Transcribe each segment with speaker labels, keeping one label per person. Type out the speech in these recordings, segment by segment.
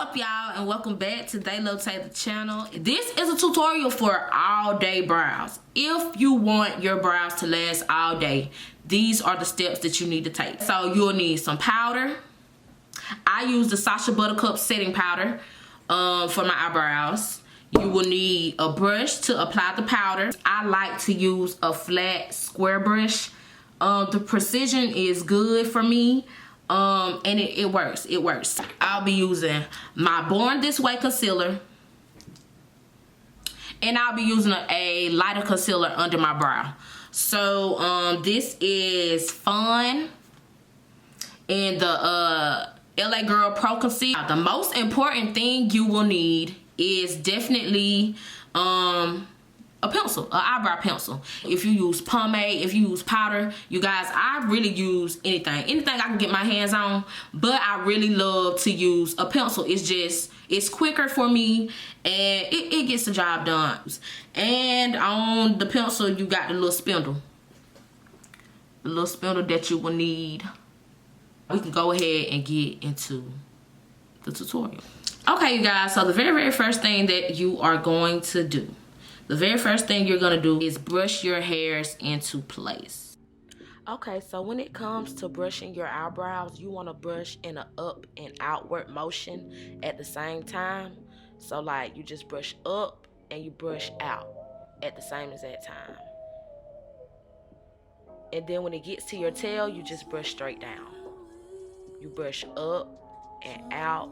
Speaker 1: up, y'all, and welcome back to They Love Taylor channel. This is a tutorial for all day brows. If you want your brows to last all day, these are the steps that you need to take. So you'll need some powder. I use the Sacha Buttercup setting powder for my eyebrows. You will need a brush to apply the powder. I like to use a flat square brush. The precision is good for me. And it works. It works. I'll be using my Born This Way concealer, and I'll be using a lighter concealer under my brow. So this is Fun in the LA Girl Pro Concealer. The most important thing you will need is definitely a pencil, an eyebrow pencil. If you use pomade, if you use powder, you guys, I really use anything I can get my hands on, but I really love to use a pencil. It's quicker for me, and it gets the job done. And on the pencil, you got the little spindle that you will need. We can go ahead and get into the tutorial. Okay, you guys, so the very first thing that you are going to do, the very first thing you're gonna do is brush your hairs into place. Okay, so when it comes to brushing your eyebrows, you wanna brush in an up and outward motion at the same time. So like you just brush up and you brush out at the same exact time. And then when it gets to your tail, you just brush straight down. You brush up and out.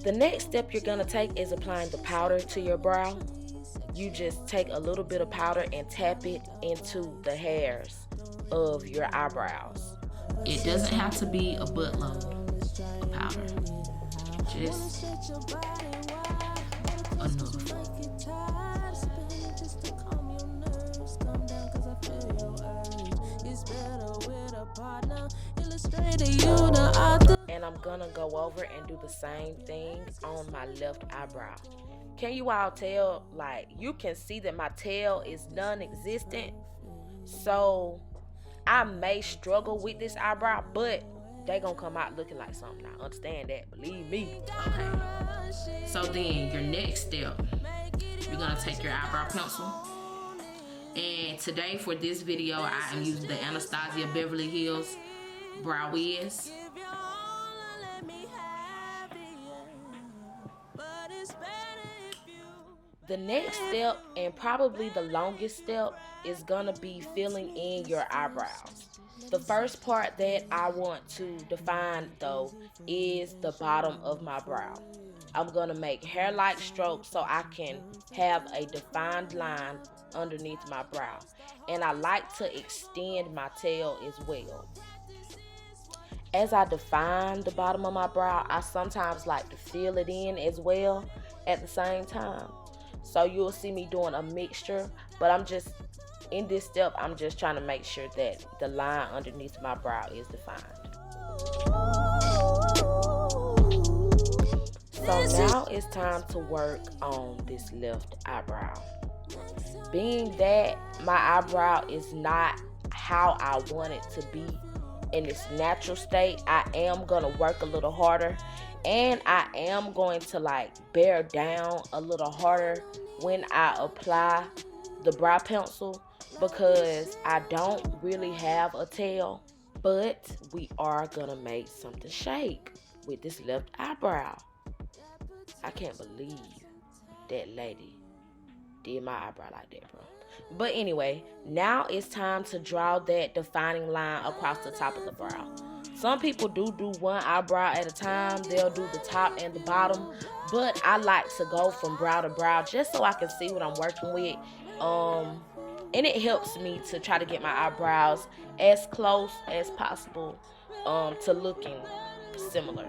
Speaker 1: The next step you're gonna take is applying the powder to your brow. You just take a little bit of powder and tap it into the hairs of your eyebrows. It doesn't have to be a buttload of powder. Just enough. And I'm gonna go over and do the same thing on my left eyebrow. Can you all tell? Like, you can see that my tail is non-existent. So I may struggle with this eyebrow, but they gonna come out looking like something. I understand that, believe me. Okay. So then your next step, you're gonna take your eyebrow pencil. And today for this video, I am using the Anastasia Beverly Hills Brow Wiz. The next step, and probably the longest step, is gonna be filling in your eyebrows. The first part that I want to define though is the bottom of my brow. I'm gonna make hair-like strokes so I can have a defined line underneath my brow. And I like to extend my tail as well. As I define the bottom of my brow, I sometimes like to fill it in as well at the same time. So you'll see me doing a mixture, but in this step, I'm just trying to make sure that the line underneath my brow is defined. So now it's time to work on this left eyebrow. Being that my eyebrow is not how I want it to be in its natural state, I am gonna work a little harder, and I am going to like bear down a little harder when I apply the brow pencil, because I don't really have a tail. But we are gonna make something shake with this left eyebrow. I can't believe that lady did my eyebrow like that, bro. But anyway, now it's time to draw that defining line across the top of the brow. Some people do one eyebrow at a time. They'll do the top and the bottom, but I like to go from brow to brow just so I can see what I'm working with. And it helps me to try to get my eyebrows as close as possible to looking similar.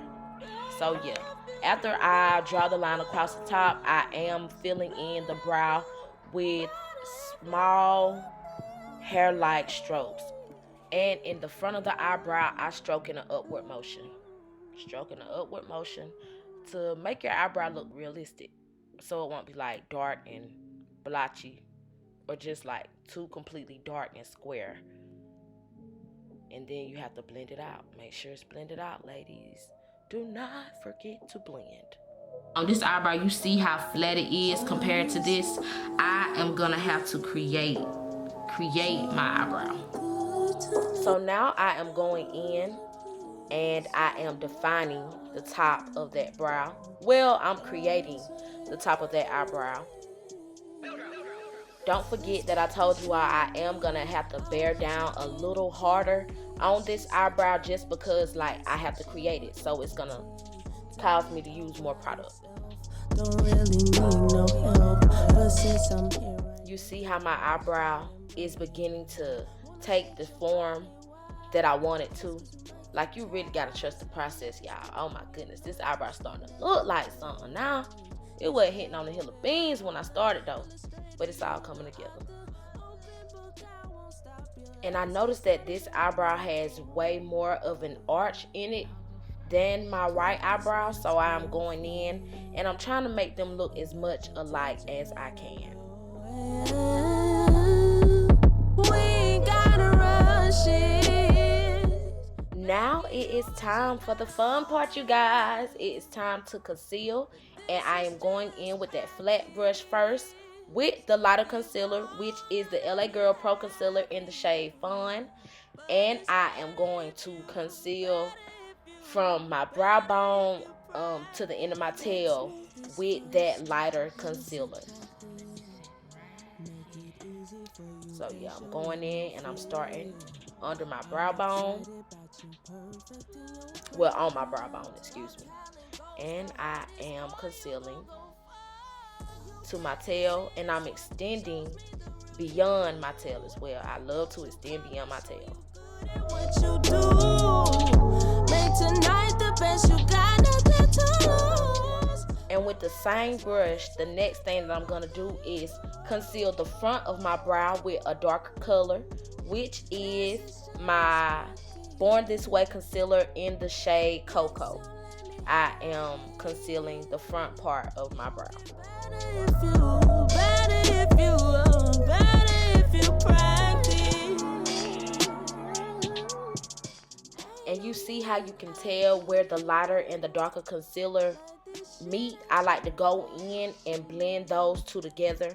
Speaker 1: So yeah, after I draw the line across the top, I am filling in the brow with small hair-like strokes. And in the front of the eyebrow, I stroke in an upward motion. Stroking an upward motion to make your eyebrow look realistic, so it won't be like dark and blotchy, or just like too completely dark and square. And then you have to blend it out. Make sure it's blended out, ladies. Do not forget to blend. On this eyebrow, you see how flat it is compared to this. I am gonna have to create my eyebrow. So now I am going in and I am defining the top of that brow. Well, I'm creating the top of that eyebrow. Don't forget that I told you I am gonna have to bear down a little harder on this eyebrow, just because like I have to create it, so it's gonna cause me to use more product. Don't really need no help, but since I'm here, you see how my eyebrow is beginning to take the form that I want it to. Like, you really gotta trust the process, y'all. Oh my goodness, this eyebrow starting to look like something now. It wasn't hitting on the hill of beans when I started though, but it's all coming together. And I noticed that this eyebrow has way more of an arch in it than my right eyebrow, so I'm going in and I'm trying to make them look as much alike as I can. Now it is time for the fun part, you guys. It is time to conceal, and I am going in with that flat brush first with the lighter concealer, which is the LA Girl Pro Concealer in the shade Fun. And I am going to conceal from my brow bone to the end of my tail with that lighter concealer. So yeah, I'm going in and I'm starting under my brow bone. Well, on my brow bone, excuse me. And I am concealing to my tail, and I'm extending beyond my tail as well. I love to extend beyond my tail. What you do, make tonight the best, you got nothing to lose. And with the same brush, the next thing that I'm gonna do is conceal the front of my brow with a darker color, which is my Born This Way concealer in the shade Cocoa. I am concealing the front part of my brow. And you see how you can tell where the lighter and the darker concealer meet. I like to go in and blend those two together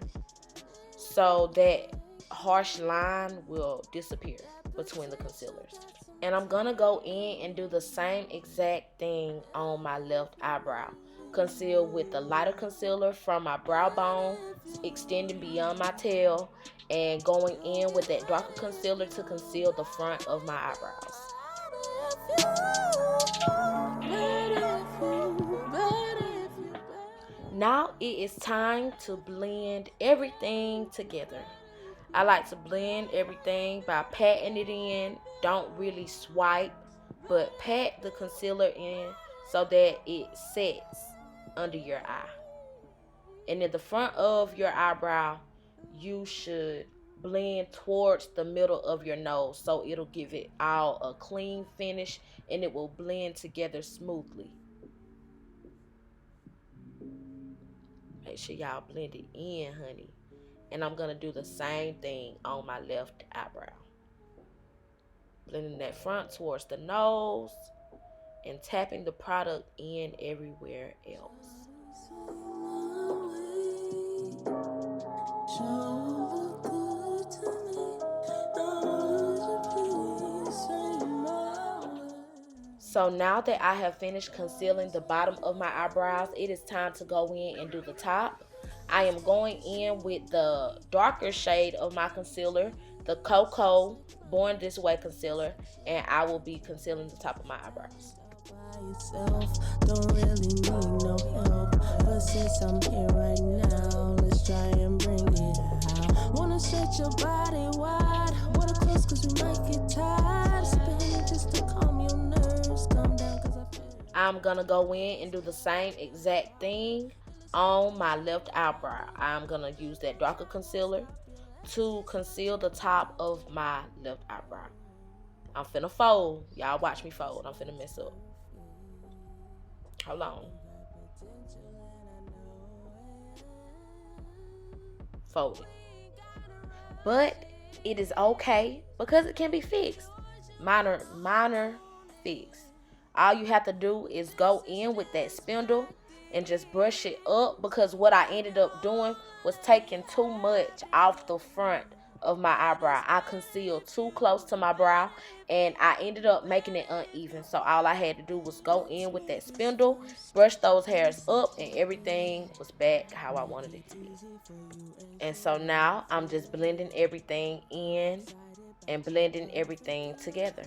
Speaker 1: so that harsh line will disappear between the concealers. And I'm gonna go in and do the same exact thing on my left eyebrow. Conceal with the lighter concealer from my brow bone, extending beyond my tail, and going in with that darker concealer to conceal the front of my eyebrows. Now it is time to blend everything together. I like to blend everything by patting it in. Don't really swipe, but pat the concealer in so that it sets under your eye. And in the front of your eyebrow, you should blend towards the middle of your nose, so it'll give it all a clean finish and it will blend together smoothly. Make sure y'all blend it in, honey. And I'm gonna do the same thing on my left eyebrow. Blending that front towards the nose and tapping the product in everywhere else. So now that I have finished concealing the bottom of my eyebrows, it is time to go in and do the top. I am going in with the darker shade of my concealer, the Cocoa Born This Way concealer, and I will be concealing the top of my eyebrows. Don't really need no help, but since I'm here right now, let's try and bring it out. Wanna stretch your body wide, water close cause we might get tired. Spin just to calm your nerves, calm down cause I feel. I'm gonna go in and do the same exact thing on my left eyebrow. I'm gonna use that darker concealer to conceal the top of my left eyebrow. I'm finna fold. Y'all watch me fold. I'm finna mess up. Hold on. folded. But it is okay because it can be fixed. Minor fix. All you have to do is go in with that spindle and just brush it up, because what I ended up doing was taking too much off the front of my eyebrow. I concealed too close to my brow and I ended up making it uneven. So all I had to do was go in with that spindle, brush those hairs up, and everything was back how I wanted it to be. And so now I'm just blending everything in and blending everything together.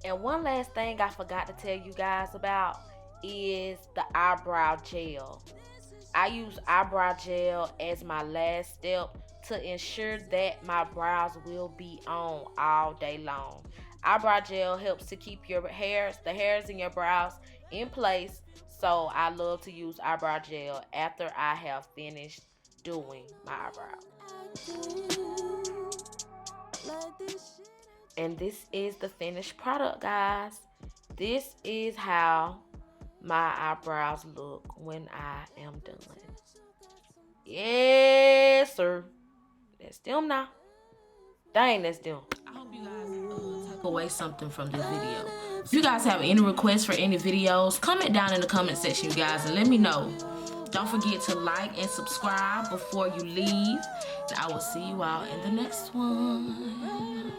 Speaker 1: And one last thing I forgot to tell you guys about is the eyebrow gel. I use eyebrow gel as my last step to ensure that my brows will be on all day long. Eyebrow gel helps to keep the hairs in your brows in place. So I love to use eyebrow gel after I have finished doing my eyebrows. And this is the finished product, guys. This is how my eyebrows look when I am done. Yes, sir. That's them now. Dang, that's them. I hope you guys take away something from this video. If you guys have any requests for any videos, comment down in the comment section, you guys, and let me know. Don't forget to like and subscribe before you leave. And I will see you all in the next one.